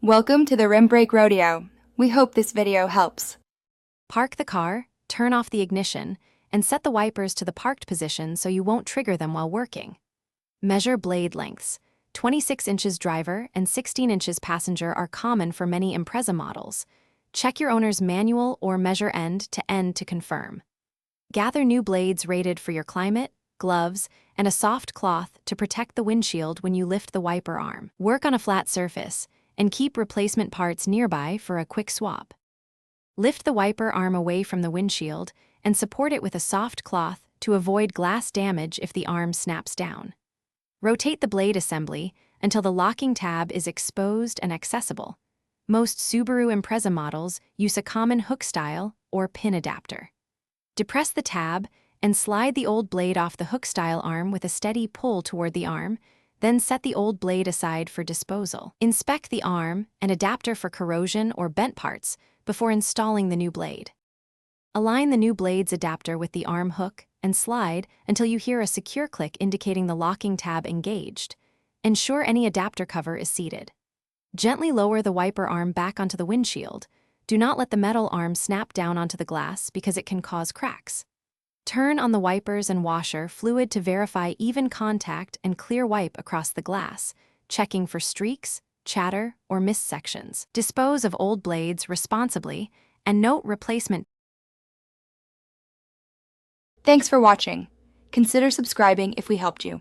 Welcome to the Rim Brake Rodeo. We hope this video helps. Park the car, turn off the ignition, and set the wipers to the parked position so you won't trigger them while working. Measure blade lengths. 26 inches driver and 16 inches passenger are common for many Impreza models. Check your owner's manual or measure end to confirm. Gather new blades rated for your climate, gloves, and a soft cloth to protect the windshield when you lift the wiper arm. Work on a flat surface, and keep replacement parts nearby for a quick swap. Lift the wiper arm away from the windshield and support it with a soft cloth to avoid glass damage if the arm snaps down. Rotate the blade assembly until the locking tab is exposed and accessible. Most Subaru Impreza models use a common hook style or pin adapter. Depress the tab and slide the old blade off the hook style arm with a steady pull toward the arm, then set the old blade aside for disposal. Inspect the arm and adapter for corrosion or bent parts before installing the new blade. Align the new blade's adapter with the arm hook and slide until you hear a secure click indicating the locking tab engaged. Ensure any adapter cover is seated. Gently lower the wiper arm back onto the windshield. Do not let the metal arm snap down onto the glass because it can cause cracks. Turn on the wipers and washer fluid to verify even contact and clear wipe across the glass, checking for streaks, chatter, or missed sections. Dispose of old blades responsibly and note replacement. Thanks for watching. Consider subscribing if we helped you.